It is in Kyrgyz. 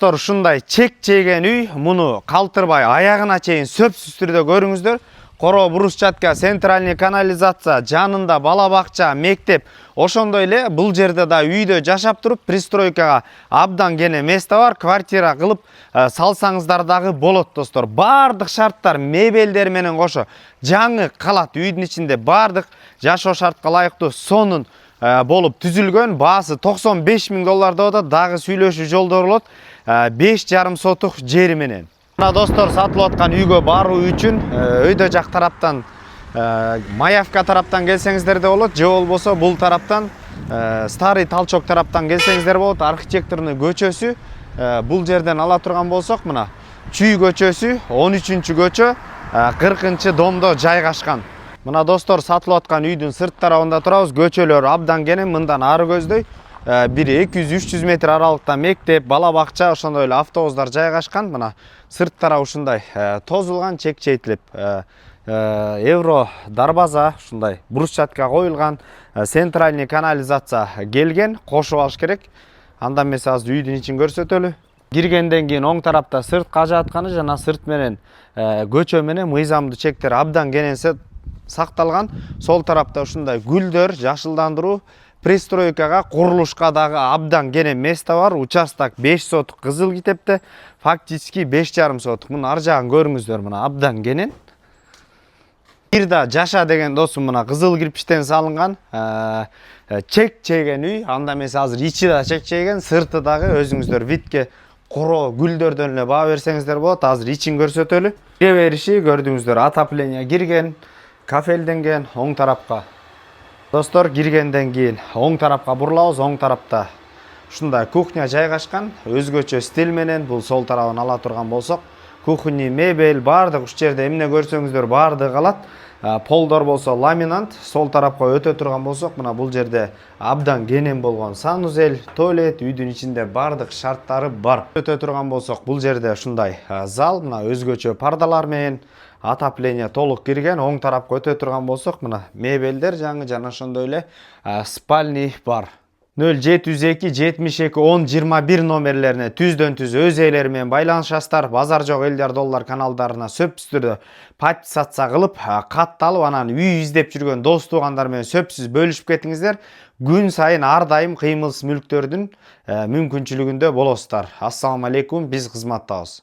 Ушундай чек-чеген үй, муну калтырбай аягына чейин сөпсүз түрдө көрүңүздөр. Коро брусчатка, центральный канализация, жанында бала бакча, мектеп. Ошондой эле бул жерде да үйдө жашап туруп, пристройкага абдан кене место бар. Квартира кылып салсаңыздар дагы болот, достор. Бардык шарттар мебелдер менен кошо жаңы калат. Үйдүн ичинде бардык жашоо шартка ылайыктуу сонун болуп түзүлгөн. Баасы $95.000 деп атат. Дагы сүйлөшүү жолдору болот. 5,5 сотук жери менен. Мына достор, сатылып аткан үйгө баруу үчүн өйдө жак тараптан Маявка тараптан келсеңиздер де болот, же болбосо бул тараптан Старый Талчок тараптан келсеңиздер болот. Архитекторный көчөсү бул жерден ала турган болсок, мына Чүй көчөсү 13-көчө 40-домдо жайгашкан. Мына достор, сатылып аткан үйдүн сырт тарабында турабыз. Көчөлөр абдан кене, мындан ары көздөй. Бири 200-300 метр аралыкта мектеп, бала бакча, ошондой эле автобустар жайгашкан. Мына сырт тарабы ушундай тозулган, чек-чейтилип, евро дарбаза, ушундай брусчатка коюлган, центральный канализация келген, кошуп алыш керек. Анда эмесе азыр үйдүн ичин көрсөтөлү. Киргенден кийин оң тарапта сырт кажатканы жана сырт менен көчө менен мыйзамдуу чектер абдан кененсе сакталган. Сол тарапта ушундай гүлдөр, жашылдандыруу, пристройкага, курулушка дагы абдан кене место бар. Участок 5 сотук кызыл китепте, фактически 5,5 сотук. Муну ар жагын көрүңүздөр, мына абдан кенен. Бир да жаша деген досум, мына кызыл кирпичтен салынган чек-чеген үй. Анда эмесе азыр ичи да чек-чеген, сырты дагы өзүңүздөр видке коро гүлдөрдөн эле баа берсеңиздер болот. Азыр ичин көрсөтөлү. Кире бериши көрдүңүздөр, отопление кирген, кафелденген. Оң тарапка достор киргенден кийин оң тарапка бурулабыз. Оң тарапта ушундай кухня жайгашкан, өзгөчө стиль менен. Бул сол тарабын ала турган болсок, кухня, мебель бардык уш жерде эмне көрсөңүздөр бардыгы калат. Полдор болсо ламинант. Сол тарапка өтө турган болсок, мына бул жерде абдан кенен болгон санузел, туалет, үйдүн ичинде бардык шарттары бар. Өтө турган болсок, бул жерде ушундай зал, мына өзгөчө пардалар менен, отопление толук кирген. Оң тарапка өтө турган болсок, мына мебелдер жаңы жана ошондой эле спальный бар. 0702 72 10 21 номерлерине түздөн түз өз ээлери менен байланышасыздар. Базар жок элдер доллар каналдарына сөпсүз түрдө подписаться кылып, катталып, анан үй издеп жүргөн дос туугандар менен сөпсүз бөлүшүп кетиңиздер. Күн сайын ар дайым кыймылсыз мүлктөрдүн мүмкүнчүлүгүндө болосуздар. Ассаламу алейкум, биз кызматтабыз.